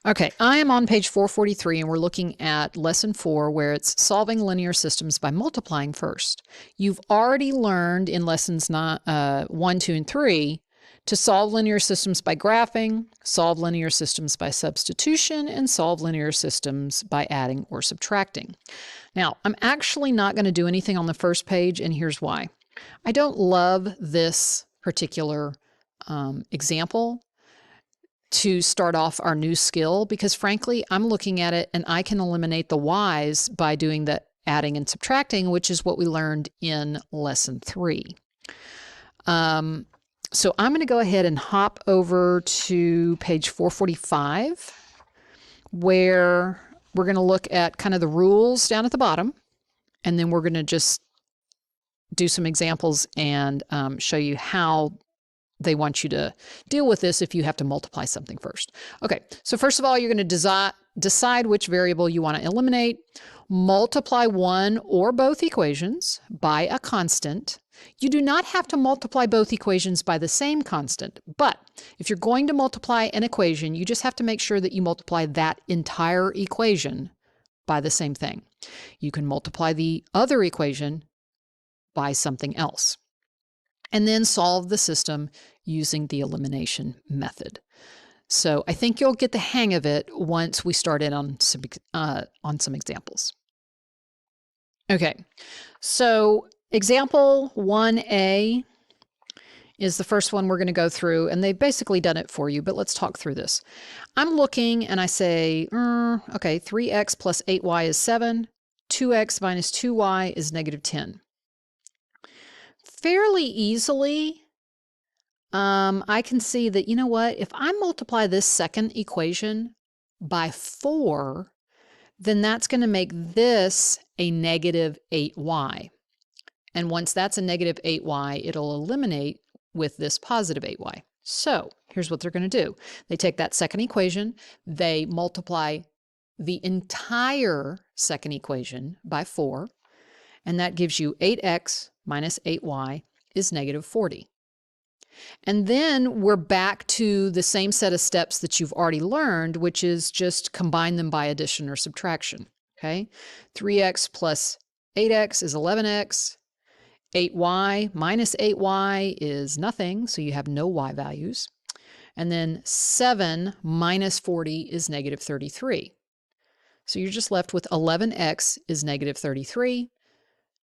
Okay, I am on page 443 and we're looking at lesson 4 where it's solving linear systems by multiplying first. You've already learned in lessons 1, 2, and 3 to solve linear systems by graphing, solve linear systems by substitution, and solve linear systems by adding or subtracting. Now, I'm actually not going to do anything on the first page, and here's why. I don't love this particular example to start off our new skill because frankly, I'm looking at it and I can eliminate the y's by doing the adding and subtracting, which is what we learned in lesson 3. So I'm going to go ahead and hop over to page 445 where we're going to look at kind of the rules down at the bottom, and then we're going to just do some examples and show you how they want you to deal with this if you have to multiply something first. Okay, so first of all, you're going to decide which variable you want to eliminate. Multiply one or both equations by a constant. You do not have to multiply both equations by the same constant, but if you're going to multiply an equation, you just have to make sure that you multiply that entire equation by the same thing. You can multiply the other equation by something else, and then solve the system using the elimination method. So I think you'll get the hang of it once we start in on some examples. Okay, so example 1A is the first one we're going to go through, and they've basically done it for you, but let's talk through this. I'm looking and I say, okay, 3x plus 8y is 7, 2x minus 2y is negative 10. Fairly easily, I can see that, you know what, if I multiply this second equation by 4, then that's going to make this a negative 8y. And once that's a negative 8y, it'll eliminate with this positive 8y. So here's what they're going to do. They take that second equation, they multiply the entire second equation by 4, and that gives you 8x minus 8y is negative 40. And then we're back to the same set of steps that you've already learned, which is just combine them by addition or subtraction. Okay, 3x plus 8x is 11x. 8y minus 8y is nothing, so you have no y values. And then 7 minus 40 is negative 33. So you're just left with 11x is negative 33.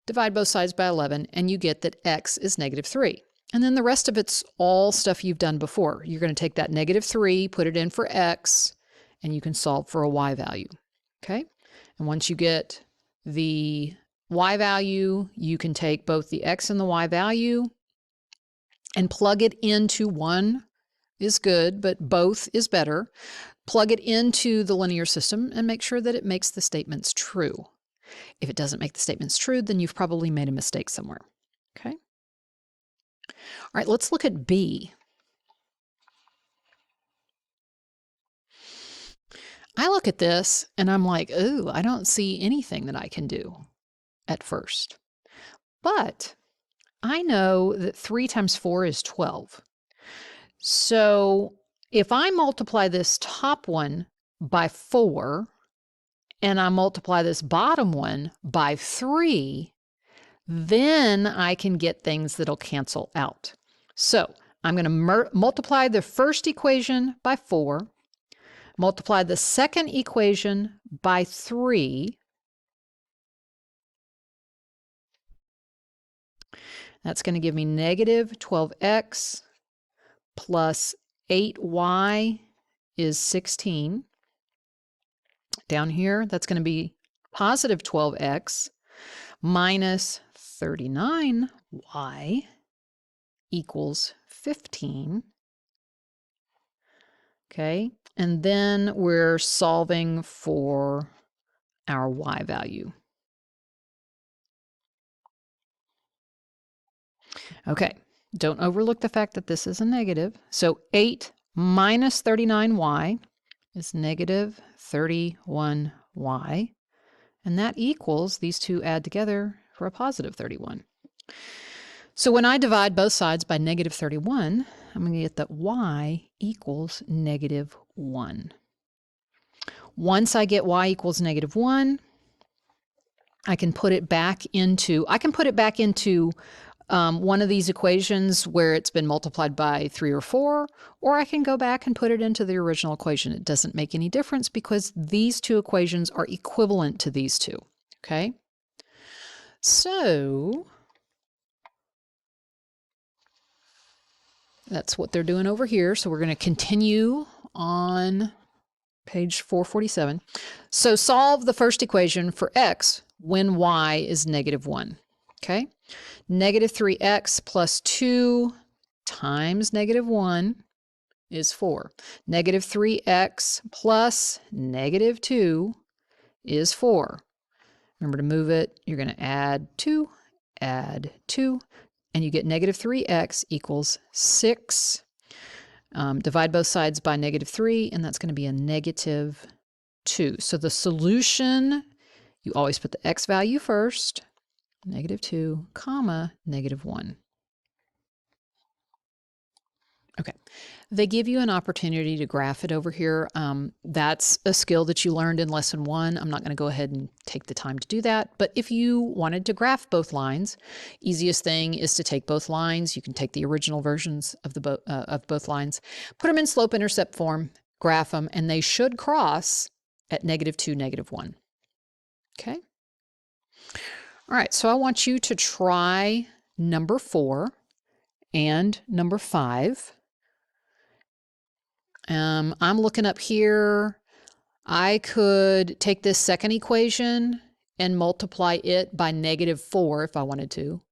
Divide both sides by 11, and you get that x is negative 3. And then the rest of it's all stuff you've done before. You're going to take that negative 3, put it in for x, and you can solve for a y value. Okay? And once you get the y value, you can take both the x and the y value and plug it into one is good, but both is better. Plug it into the linear system and make sure that it makes the statements true. If it doesn't make the statements true, then you've probably made a mistake somewhere. Okay? All right, let's look at B. I look at this and I'm like, ooh, I don't see anything that I can do at first. But I know that 3 times 4 is 12. So if I multiply this top one by 4, and I multiply this bottom one by 3, then I can get things that'll cancel out. So I'm going to multiply the first equation by 4, multiply the second equation by 3. That's going to give me negative 12x plus 8y is 16. Down here, that's going to be positive 12x minus 39y equals 15. Okay, and then we're solving for our y value. Okay, don't overlook the fact that this is a negative. So 8 minus 39y is negative 31y, and that equals, these two add together for a positive 31. So when I divide both sides by negative 31, I'm going to get that y equals negative 1. Once I get y equals -1, I can put it back into one of these equations where it's been multiplied by 3 or 4, or I can go back and put it into the original equation. It doesn't make any difference because these two equations are equivalent to these two, okay? So that's what they're doing over here. So we're going to continue on page 447. So solve the first equation for x when y is -1, okay? -3x plus 2 times -1 is 4. -3x plus -2 is 4. Remember to move it. You're going to add 2, and you get -3x equals 6. Divide both sides by -3, and that's going to be a -2. So the solution, you always put the x value first, -2, comma, -1. Okay. They give you an opportunity to graph it over here. That's a skill that you learned in lesson 1. I'm not going to go ahead and take the time to do that. But if you wanted to graph both lines, easiest thing is to take both lines. You can take the original versions of both lines, put them in slope-intercept form, graph them, and they should cross at -2, -1. Okay? All right, so I want you to try number 4 and number 5. I'm looking up here. I could take this second equation and multiply it by -4 if I wanted to,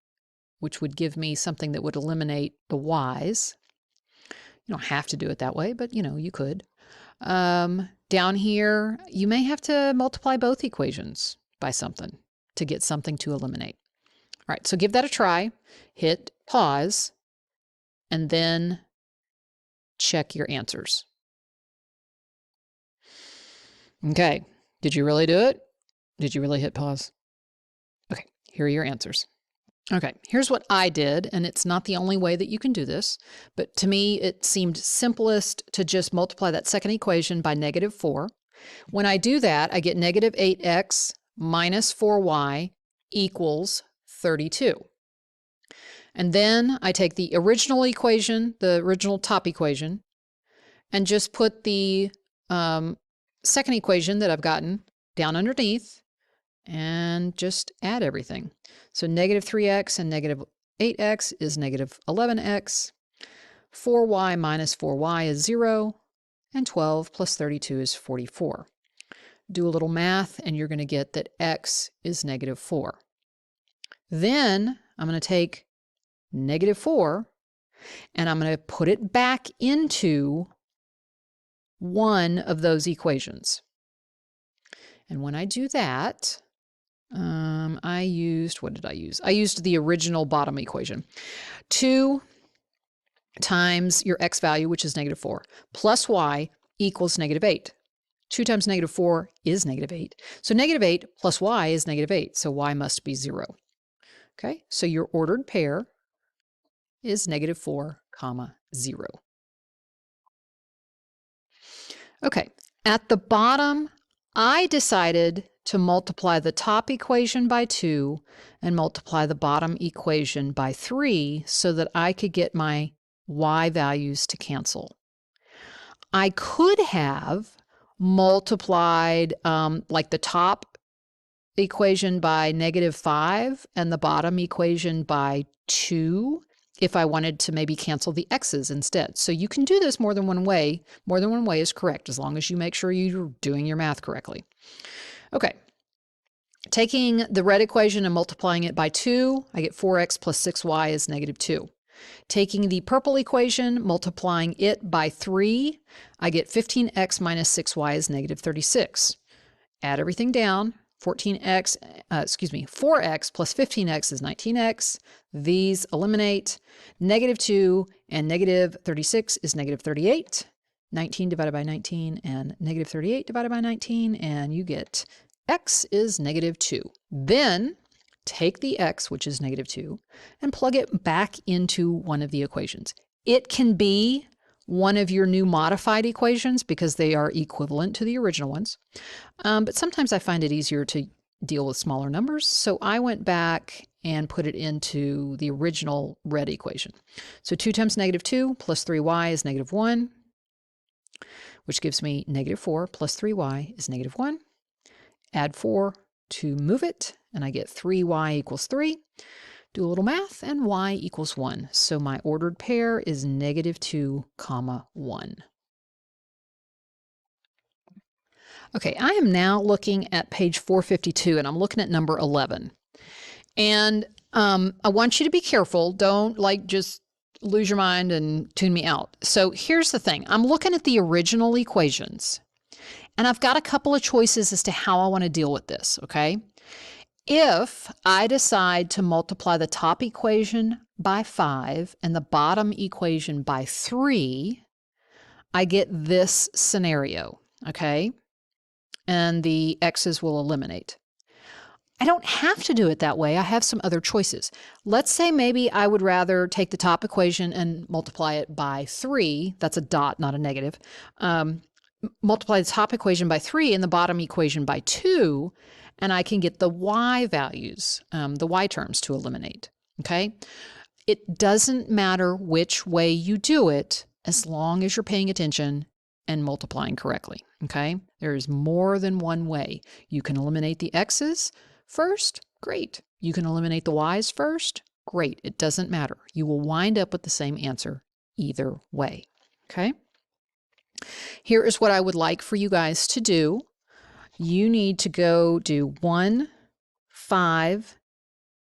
which would give me something that would eliminate the y's. You don't have to do it that way, but you could. Down here, you may have to multiply both equations by something to get something to eliminate. All right, so give that a try. Hit pause, and then check your answers. Okay, did you really do it? Did you really hit pause? Okay, here are your answers. Okay, here's what I did, and it's not the only way that you can do this, but to me it seemed simplest to just multiply that second equation by -4. When I do that, I get -8x minus 4y equals 32. And then I take the original equation, the original top equation, and just put the second equation that I've gotten down underneath and just add everything. So -3x and -8x is -11x. 4y minus 4y is 0. And 12 plus 32 is 44. Do a little math and you're going to get that x is -4. Then I'm going to take -4 and I'm going to put it back into one of those equations. And when I do that, I used, what did I use? I used the original bottom equation. 2 times your x value, which is -4, plus y equals -8. 2 times -4 is -8. So -8 plus y is -8. So y must be 0. Okay, so your ordered pair is -4, 0. Okay, at the bottom, I decided to multiply the top equation by 2 and multiply the bottom equation by 3 so that I could get my y values to cancel. I could have multiplied like the top equation by -5 and the bottom equation by 2 if I wanted to maybe cancel the x's instead. So you can do this more than one way. More than one way is correct as long as you make sure you're doing your math correctly. Okay, taking the red equation and multiplying it by 2, I get 4x plus 6y is -2. Taking the purple equation, multiplying it by 3, I get 15x minus 6y is -36. Add everything down. 4x plus 15x is 19x. These eliminate. -2 and -36 is -38. 19 divided by 19 and -38 divided by 19, and you get x is -2. Then take the x, which is -2, and plug it back into one of the equations. It can be one of your new modified equations because they are equivalent to the original ones. But sometimes I find it easier to deal with smaller numbers, so I went back and put it into the original red equation. So 2 times negative 2 plus 3y is negative 1, which gives me negative 4 plus 3y is negative 1. Add 4 to move it, and I get 3y equals 3. Do a little math, and y equals 1. So my ordered pair is negative 2, comma 1. Okay, I am now looking at page 452, and I'm looking at number 11. And I want you to be careful. Don't just lose your mind and tune me out. So here's the thing. I'm looking at the original equations, and I've got a couple of choices as to how I want to deal with this, okay? If I decide to multiply the top equation by 5 and the bottom equation by 3, I get this scenario, okay? And the x's will eliminate. I don't have to do it that way. I have some other choices. Let's say maybe I would rather take the top equation and multiply it by 3. That's a dot, not a negative. Multiply the top equation by 3 and the bottom equation by 2, and I can get the y values, the y terms to eliminate, okay? It doesn't matter which way you do it as long as you're paying attention and multiplying correctly, okay? There is more than one way. You can eliminate the x's first, great. You can eliminate the y's first, great. It doesn't matter. You will wind up with the same answer either way, okay? Here is what I would like for you guys to do. You need to go do 1, 5,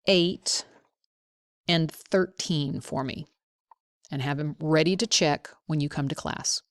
8, and 13 for me and have them ready to check when you come to class.